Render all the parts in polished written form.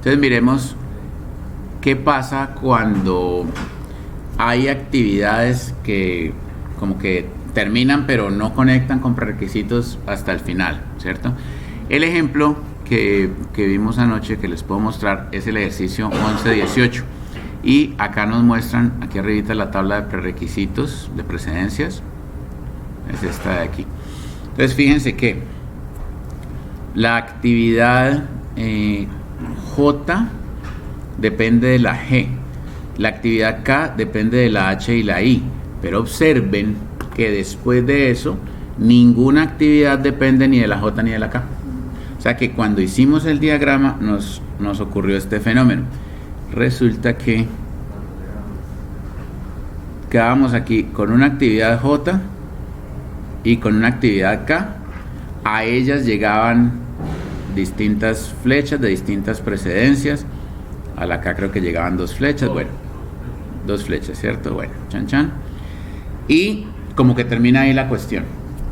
Entonces miremos qué pasa cuando hay actividades que como que terminan pero no conectan con prerequisitos hasta el final, ¿cierto? El ejemplo que vimos anoche que les puedo mostrar es el ejercicio 11-18 y acá nos muestran, aquí arribita la tabla de prerequisitos de precedencias, es esta de aquí. Entonces fíjense que la actividad J depende de la G, la actividad K depende de la H y la I, pero observen que después de eso ninguna actividad depende ni de la J ni de la K. O sea que cuando hicimos el diagrama nos ocurrió este fenómeno. Resulta que quedábamos aquí con una actividad J y con una actividad K. A ellas llegaban distintas flechas de distintas precedencias. A la K creo que llegaban 2 flechas. Bueno, 2 flechas, ¿cierto? Bueno, chan chan. Y como que termina ahí la cuestión.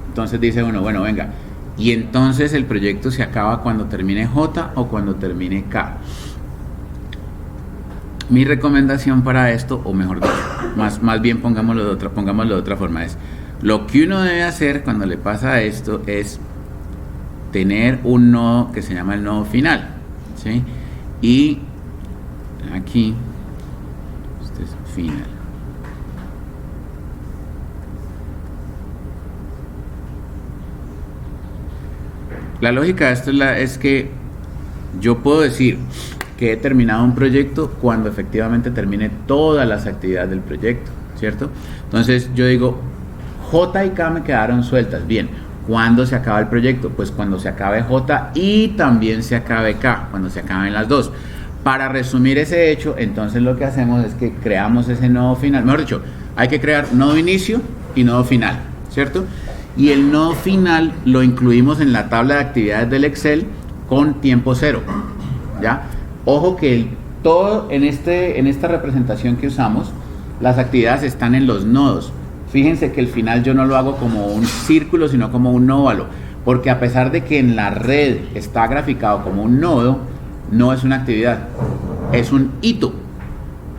Entonces dice uno, bueno, venga, y entonces el proyecto se acaba cuando termine J o cuando termine K. Mi recomendación para esto, o mejor dicho, más bien pongámoslo de otra forma, es lo que uno debe hacer cuando le pasa esto es tener un nodo que se llama el nodo final, ¿sí? Y aquí, este es final. La lógica de esto es que yo puedo decir que he terminado un proyecto cuando efectivamente termine todas las actividades del proyecto, ¿cierto? Entonces yo digo, J y K me quedaron sueltas. Bien, ¿cuándo se acaba el proyecto? Pues cuando se acabe J y también se acabe K, cuando se acaben las dos. Para resumir ese hecho, entonces lo que hacemos es que creamos ese nodo final. Mejor dicho, hay que crear nodo inicio y nodo final, ¿cierto? Y el nodo final lo incluimos en la tabla de actividades del Excel con tiempo cero, ¿ya? Ojo que todo en esta representación que usamos, las actividades están en los nodos. Fíjense que el final yo no lo hago como un círculo, sino como un óvalo, porque a pesar de que en la red está graficado como un nodo, no es una actividad, es un hito,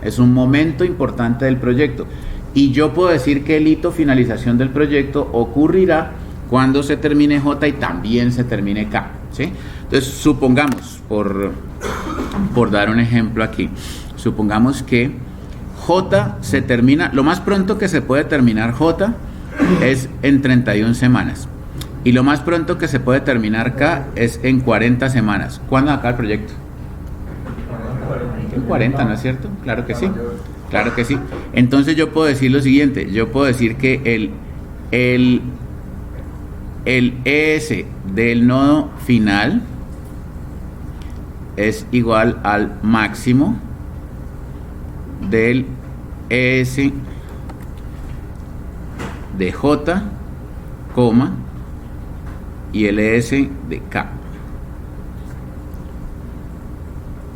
es un momento importante del proyecto. Y yo puedo decir que el hito finalización del proyecto ocurrirá cuando se termine J y también se termine K, ¿sí? Entonces, supongamos, por dar un ejemplo aquí, supongamos que J se termina, lo más pronto que se puede terminar J es en 31 semanas. Y lo más pronto que se puede terminar K es en 40 semanas. ¿Cuándo acaba el proyecto? En 40, ¿no es cierto? Claro que sí. Claro que sí. Entonces yo puedo decir lo siguiente. Yo puedo decir que el ES del nodo final es igual al máximo del ES de J, coma, y el ES de K.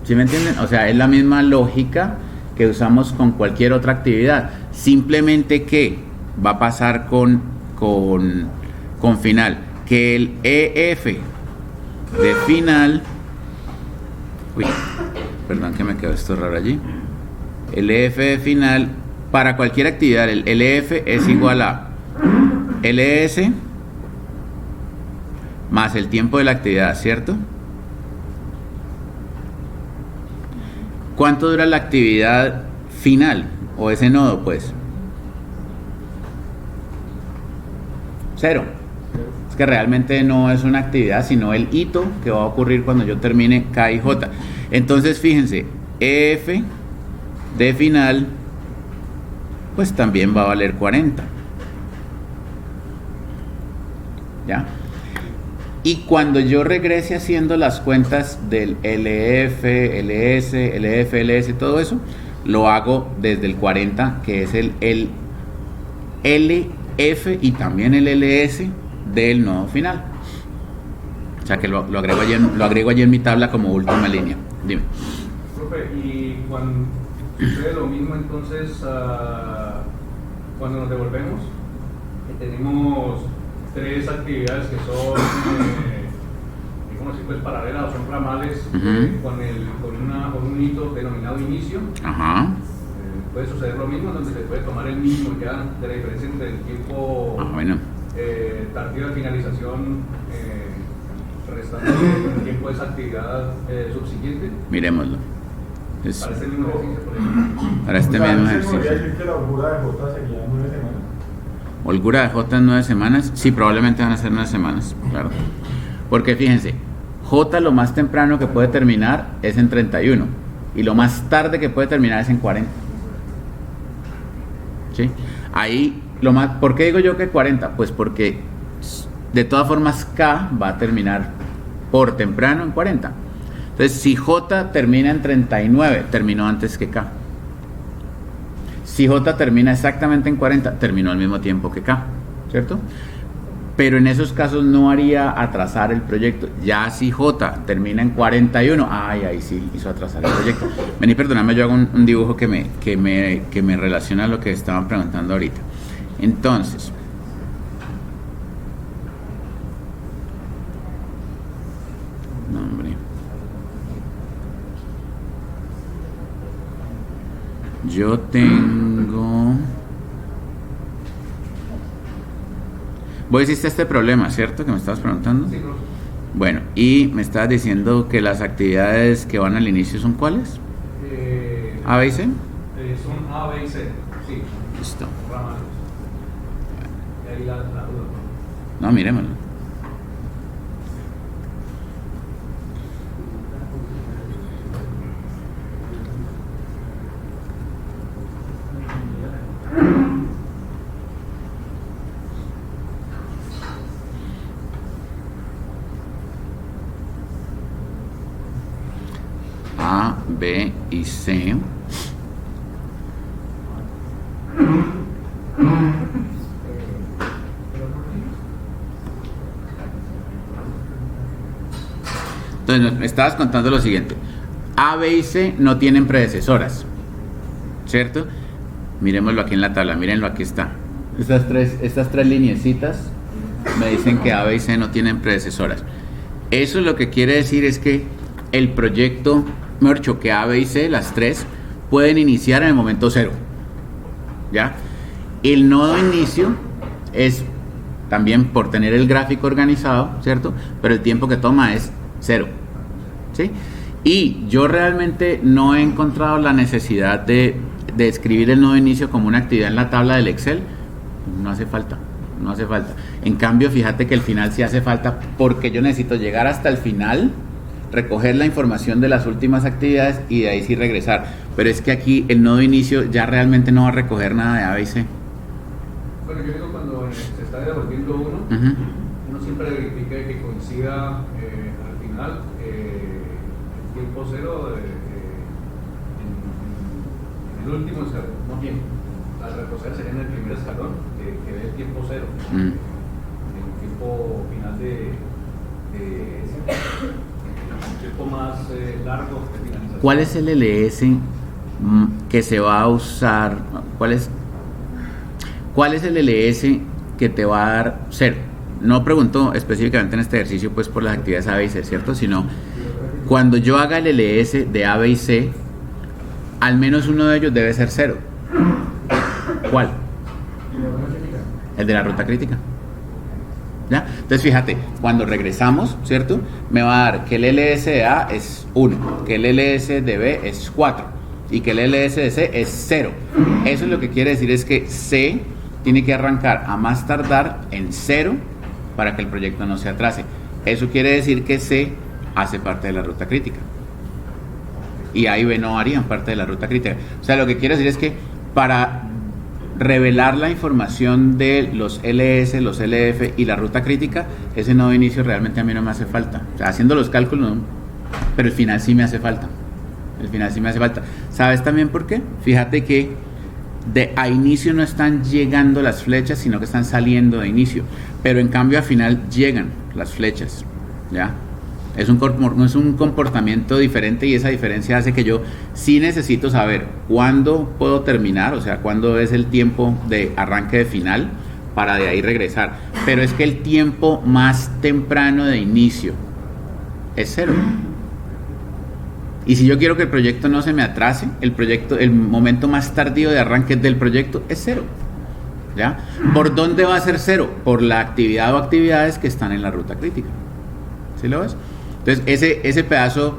¿Sí me entienden? O sea, es la misma lógica que usamos con cualquier otra actividad, simplemente que va a pasar con final, que el EF de final, perdón que me quedó esto raro allí, el EF de final para cualquier actividad, el EF es igual a LS más el tiempo de la actividad, ¿cierto? ¿Cuánto dura la actividad final o ese nodo? Pues 0. Es que realmente no es una actividad, sino el hito que va a ocurrir cuando yo termine K y J. Entonces fíjense, EF de final pues también va a valer 40. ¿Ya? Y cuando yo regrese haciendo las cuentas del LF, LS, LF, LS, todo eso, lo hago desde el 40, que es el LF y también el LS del nodo final. O sea que lo agrego allí en mi tabla como última línea. Dime. Profe, y cuando sucede lo mismo entonces, cuando nos devolvemos, tenemos 3 actividades que son, digamos así, pues paralelas o son ramales, con un hito denominado inicio. Ajá. Puede suceder lo mismo, donde se puede tomar el mínimo y queda de la diferencia entre el tiempo Bueno. tardío de finalización restante el tiempo de esa actividad subsiguiente. Miremoslo. Para este mismo ejercicio, por ejemplo. Para este mismo ejercicio. ¿Podría decir que la holgura de J sería 9 semanas? Holgura de J en 9 semanas. Sí, probablemente van a ser 9 semanas, claro. Porque fíjense, J lo más temprano que puede terminar es en 31 y lo más tarde que puede terminar es en 40. ¿Sí? Ahí, ¿por qué digo yo que 40? Pues porque de todas formas K va a terminar por temprano en 40. Entonces, si J termina en 39, terminó antes que K. Si J termina exactamente en 40, terminó al mismo tiempo que K, ¿cierto? Pero en esos casos no haría atrasar el proyecto. Ya si J termina en 41, ahí sí hizo atrasar el proyecto. Vení, perdóname, yo hago un dibujo que me relaciona a lo que estaban preguntando ahorita. Entonces, no, hombre. Yo tengo... Vos hiciste este problema, ¿cierto? Que me estabas preguntando. Sí, profesor. Bueno, y me estabas diciendo que las actividades que van al inicio son ¿cuáles? ¿A, B y C? Son A, B y C. Sí. Listo. Ramas. Y ahí la duda. No, miremoslo. A, B y C. Entonces, me estabas contando lo siguiente. A, B y C no tienen predecesoras, ¿cierto? Miremoslo aquí en la tabla, mírenlo, aquí está. Estas tres lineecitas me dicen que A, B y C no tienen predecesoras. Eso lo que quiere decir es que el proyecto, mejor dicho, que A, B y C, las tres, pueden iniciar en el momento cero. ¿Ya? El nodo inicio es también por tener el gráfico organizado, ¿cierto? Pero el tiempo que toma es cero. ¿Sí? Y yo realmente no he encontrado la necesidad de escribir el nodo inicio como una actividad en la tabla del Excel. No hace falta. No hace falta. En cambio, fíjate que el final sí hace falta porque yo necesito llegar hasta el final, recoger la información de las últimas actividades y de ahí sí regresar. Pero es que aquí el nodo inicio ya realmente no va a recoger nada de A, B y C. Bueno, yo digo cuando se está devolviendo uno, uno siempre verifica que coincida al final el tiempo cero en el último escalón. No bien, al retroceder sería en el primer escalón que ve el tiempo cero. El tiempo final el tiempo más largo de finalización. ¿Cuál es el LS que se va a usar? ¿Cuál es el LS que te va a dar cero? No pregunto específicamente en este ejercicio pues por las actividades A, B y C, ¿cierto? Sino cuando yo haga el LS de A, B y C, al menos uno de ellos debe ser cero. ¿Cuál? El de la ruta crítica. ¿Ya? Entonces fíjate, cuando regresamos, ¿cierto? Me va a dar que el LS de A es 1, que el LS de B es 4 y que el LS de C es 0. Eso es lo que quiere decir es que C tiene que arrancar a más tardar en 0 para que el proyecto no se atrase. Eso quiere decir que C hace parte de la ruta crítica y A y B no harían parte de la ruta crítica. O sea, lo que quiere decir es que para revelar la información de los LS, los LF y la ruta crítica, ese nodo de inicio realmente a mí no me hace falta. O sea, haciendo los cálculos, no, pero el final sí me hace falta. El final sí me hace falta. ¿Sabes también por qué? Fíjate que a inicio no están llegando las flechas, sino que están saliendo de inicio. Pero en cambio al final llegan las flechas. ¿Ya? Es un comportamiento diferente y esa diferencia hace que yo sí necesito saber cuándo puedo terminar, o sea, cuándo es el tiempo de arranque de final para de ahí regresar. Pero es que el tiempo más temprano de inicio es 0. Y si yo quiero que el proyecto no se me atrase, el momento más tardío de arranque del proyecto es 0. ¿Ya? ¿Por dónde va a ser 0? Por la actividad o actividades que están en la ruta crítica. ¿Sí lo ves? Entonces, ese pedazo,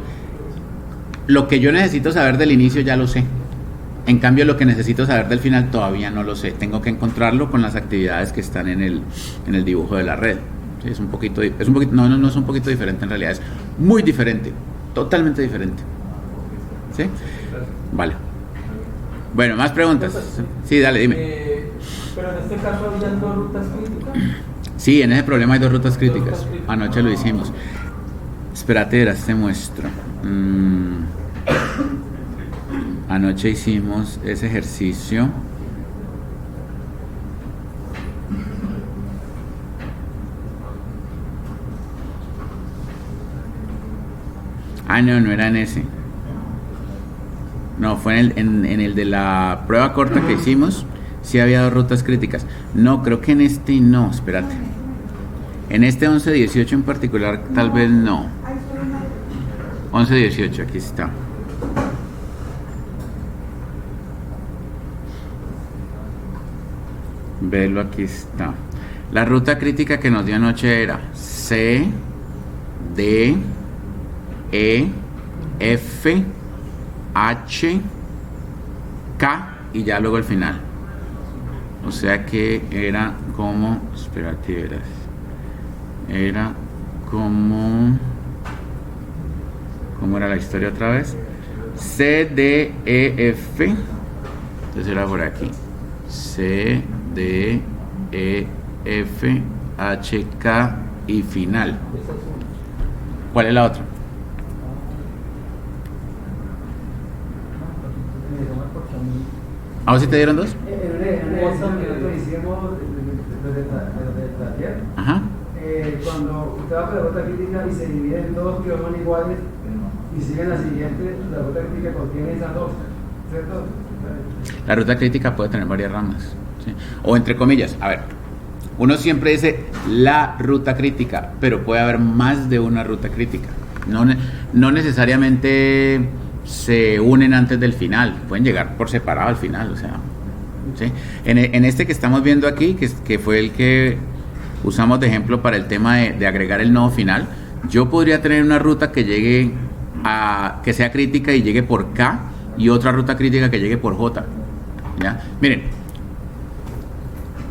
lo que yo necesito saber del inicio ya lo sé. En cambio, lo que necesito saber del final todavía no lo sé. Tengo que encontrarlo con las actividades que están en el dibujo de la red. Sí, no es un poquito diferente en realidad, es muy diferente, totalmente diferente. ¿Sí? Vale. Bueno, más preguntas. Sí, dale, dime. Pero en este caso había 2 rutas críticas. Sí, en ese problema hay 2 rutas críticas. Anoche lo hicimos. Espérate, verás, te muestro. Anoche hicimos ese ejercicio. No era en ese. No, fue en el de la prueba corta que hicimos. Sí había 2 rutas críticas. No, creo que en este no, espérate. En este 11-18 en particular, tal vez no. 11-18, aquí está. Velo, aquí está. La ruta crítica que nos dio anoche era C, D, E, F, H, K y ya luego el final. O sea que era como, espérate, verás. Era como, ¿cómo era la historia otra vez? C, D, E, F. Entonces era por aquí. C, D, E, F, H, K y final. ¿Cuál es la otra? ¿A vos sí te dieron 2? Ajá. Cuando usted va a la ruta crítica y se divide en 2 que son iguales y siguen la siguiente, la ruta crítica contiene esas 2, ¿cierto? La ruta crítica puede tener varias ramas, ¿sí? O entre comillas, a ver, uno siempre dice la ruta crítica, pero puede haber más de una ruta crítica. No necesariamente se unen antes del final, pueden llegar por separado al final, o sea, ¿sí? En este que estamos viendo aquí, que fue el que usamos de ejemplo para el tema de agregar el nodo final, yo podría tener una ruta que llegue que sea crítica y llegue por K, y otra ruta crítica que llegue por J. ¿Ya? Miren,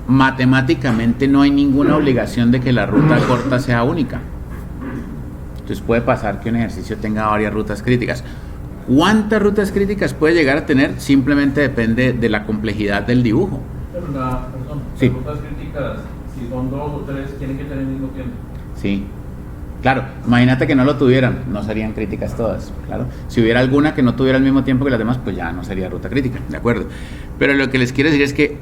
matemáticamente no hay ninguna obligación de que la ruta corta sea única. Entonces puede pasar que un ejercicio tenga varias rutas críticas. ¿Cuántas rutas críticas puede llegar a tener? Simplemente depende de la complejidad del dibujo. Pero Sí. las rutas críticas, si son 2 o 3, tienen que tener el mismo tiempo. Sí. Claro, imagínate que no lo tuvieran, no serían críticas todas, claro. Si hubiera alguna que no tuviera el mismo tiempo que las demás, pues ya no sería ruta crítica, ¿de acuerdo? Pero lo que les quiero decir es que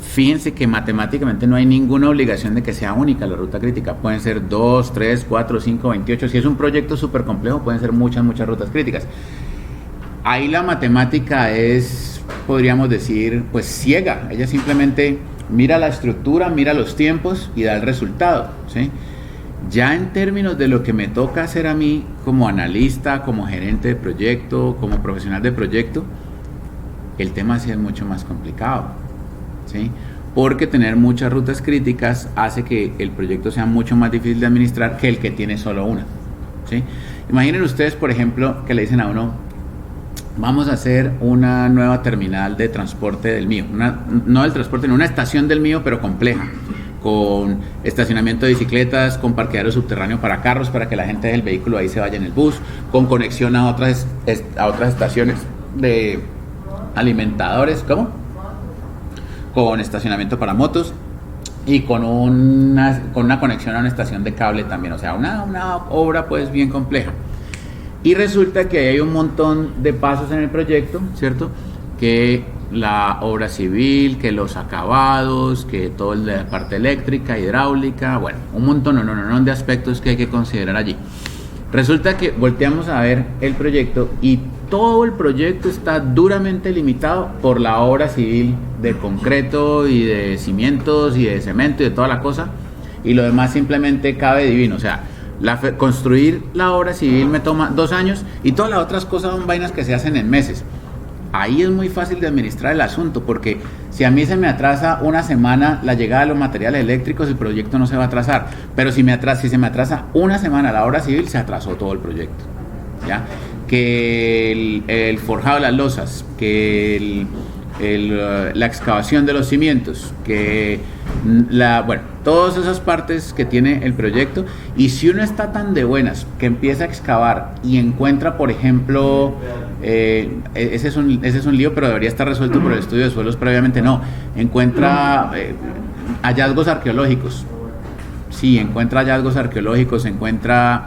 fíjense que matemáticamente no hay ninguna obligación de que sea única la ruta crítica. Pueden ser 2, 3, 4, 5, 28. Si es un proyecto súper complejo, pueden ser muchas rutas críticas. Ahí la matemática es, podríamos decir, pues ciega. Ella simplemente mira la estructura, mira los tiempos y da el resultado, ¿sí? Ya en términos de lo que me toca hacer a mí como analista, como gerente de proyecto, como profesional de proyecto, el tema sí es mucho más complicado, ¿sí? Porque tener muchas rutas críticas hace que el proyecto sea mucho más difícil de administrar que el que tiene solo una, ¿sí? Imaginen ustedes, por ejemplo, que le dicen a uno: vamos a hacer una nueva terminal de transporte del mío, no del transporte, no, una estación del mío, pero compleja, con estacionamiento de bicicletas, con parqueadero subterráneo para carros, para que la gente del vehículo ahí se vaya en el bus, con conexión a otras estaciones de alimentadores, ¿cómo? Con estacionamiento para motos y con una conexión a una estación de cable también, o sea, una obra pues bien compleja. Y resulta que hay un montón de pasos en el proyecto, ¿cierto? Que la obra civil, que los acabados, que toda la parte eléctrica, hidráulica, bueno, un montón de aspectos que hay que considerar allí. Resulta que volteamos a ver el proyecto y todo el proyecto está duramente limitado por la obra civil de concreto y de cimientos y de cemento y de toda la cosa, y lo demás simplemente cabe divino. O sea, Construir la obra civil me toma 2 años y todas las otras cosas son vainas que se hacen en meses. Ahí es muy fácil de administrar el asunto, porque si a mí se me atrasa una semana la llegada de los materiales eléctricos, el proyecto no se va a atrasar. Pero si se me atrasa una semana la obra civil, se atrasó todo el proyecto. ¿Ya? Que el forjado de las losas, que la excavación de los cimientos, que todas esas partes que tiene el proyecto. Y si uno está tan de buenas que empieza a excavar y encuentra, por ejemplo, ese es un lío, pero debería estar resuelto por el estudio de suelos previamente, no, encuentra hallazgos arqueológicos. Sí, encuentra hallazgos arqueológicos, encuentra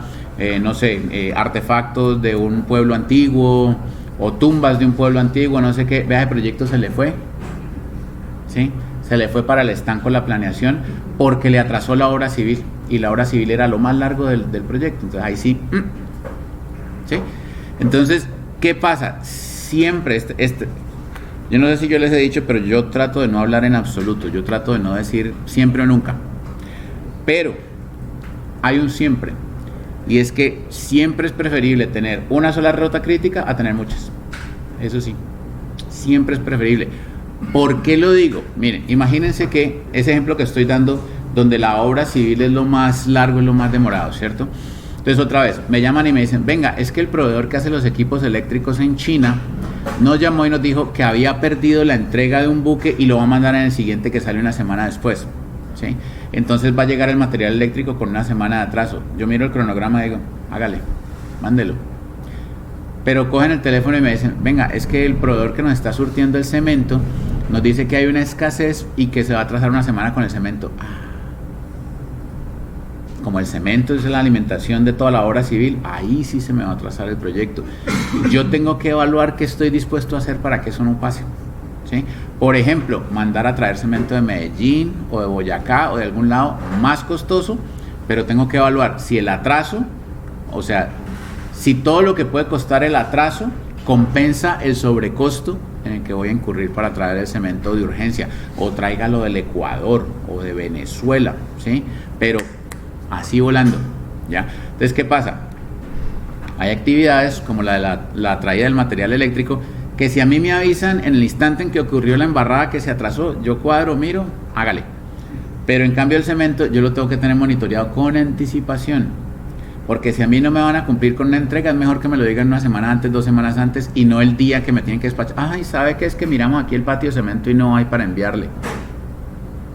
artefactos de un pueblo antiguo o tumbas de un pueblo antiguo, no sé qué, vea, ese proyecto se le fue, ¿sí? Se le fue para el estanco la planeación porque le atrasó la obra civil, y la obra civil era lo más largo del proyecto. Entonces ahí sí, ¿sí? Entonces, ¿qué pasa? Siempre yo no sé si yo les he dicho, pero yo trato de no hablar en absoluto, yo trato de no decir siempre o nunca, pero hay un siempre, y es que siempre es preferible tener una sola ruta crítica a tener muchas. Eso sí, siempre es preferible. ¿Por qué lo digo? Miren, imagínense que ese ejemplo que estoy dando, donde la obra civil es lo más largo, es lo más demorado, ¿cierto? Entonces otra vez, me llaman y me dicen, venga, es que el proveedor que hace los equipos eléctricos en China nos llamó y nos dijo que había perdido la entrega de un buque y lo va a mandar en el siguiente, que sale una semana después, ¿sí? Entonces va a llegar el material eléctrico con una semana de atraso. Yo miro el cronograma y digo, hágale, mándelo. Pero cogen el teléfono y me dicen, venga, es que el proveedor que nos está surtiendo el cemento nos dice que hay una escasez y que se va a atrasar una semana con el cemento. Como el cemento es la alimentación de toda la obra civil, ahí sí se me va a atrasar el proyecto. Yo tengo que evaluar qué estoy dispuesto a hacer para que eso no pase, ¿sí? Por ejemplo, mandar a traer cemento de Medellín o de Boyacá o de algún lado, más costoso, pero tengo que evaluar si el atraso, o sea, si todo lo que puede costar el atraso compensa el sobrecosto en el que voy a incurrir para traer el cemento de urgencia, o tráigalo del Ecuador o de Venezuela, ¿sí? Pero así volando, ¿ya? Entonces, ¿qué pasa? Hay actividades como la de la traída del material eléctrico, que si a mí me avisan en el instante en que ocurrió la embarrada, que se atrasó, yo cuadro, miro, hágale. Pero en cambio el cemento yo lo tengo que tener monitoreado con anticipación, porque si a mí no me van a cumplir con una entrega, es mejor que me lo digan una semana antes, 2 semanas antes, y no el día que me tienen que despachar. Ay, ¿sabe qué? Es que miramos aquí el patio de cemento y no hay para enviarle.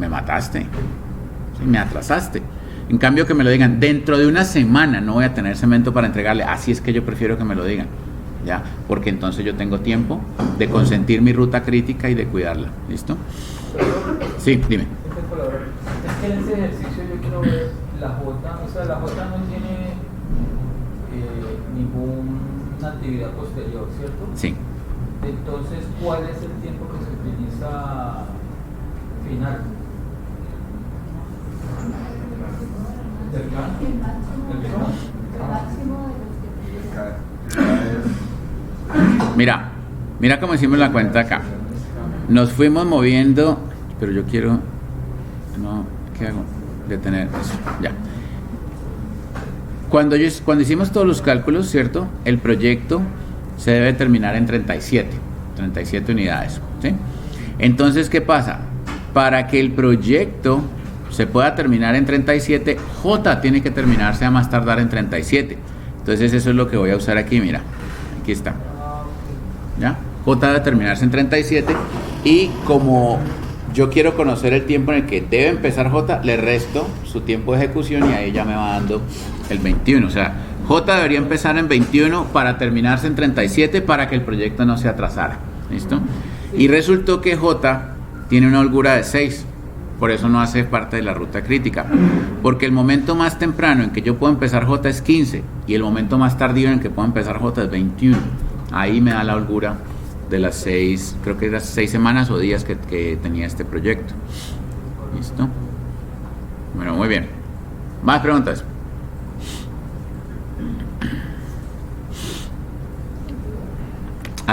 Me mataste, ¿sí? Me atrasaste. En cambio, que me lo digan, dentro de una semana no voy a tener cemento para entregarle. Así es que yo prefiero que me lo digan, ¿ya? Porque entonces yo tengo tiempo de consentir mi ruta crítica y de cuidarla. ¿Listo? Sí, dime. Es que en ese ejercicio yo quiero ver la J, o sea, la J no tiene ninguna actividad posterior, ¿cierto? Sí. Entonces, ¿cuál es el tiempo que se utiliza final? Mira cómo hicimos la cuenta acá. Nos fuimos moviendo, pero yo quiero, no, ¿qué hago? Detener eso, ya. Cuando hicimos todos los cálculos, ¿cierto? El proyecto se debe terminar en 37 unidades, ¿sí? Entonces, ¿qué pasa? Para que el proyecto se pueda terminar en 37, J tiene que terminarse a más tardar en 37. Entonces eso es lo que voy a usar aquí, mira, aquí está, ¿ya? J debe terminarse en 37, y como yo quiero conocer el tiempo en el que debe empezar J, le resto su tiempo de ejecución y ahí ya me va dando el 21. O sea, J debería empezar en 21 para terminarse en 37 para que el proyecto no se atrasara. ¿Listo? Y resultó que J tiene una holgura de 6. Por eso no hace parte de la ruta crítica. Porque el momento más temprano en que yo puedo empezar J es 15 y el momento más tardío en el que puedo empezar J es 21. Ahí me da la holgura de las 6, creo que las 6 semanas o días que tenía este proyecto. ¿Listo? Bueno, muy bien. ¿Más preguntas?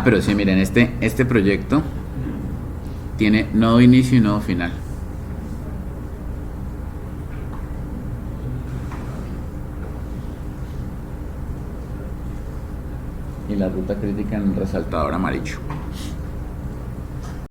Pero sí, miren, este proyecto tiene nodo inicio y nodo final. y la ruta crítica en resaltador amarillo.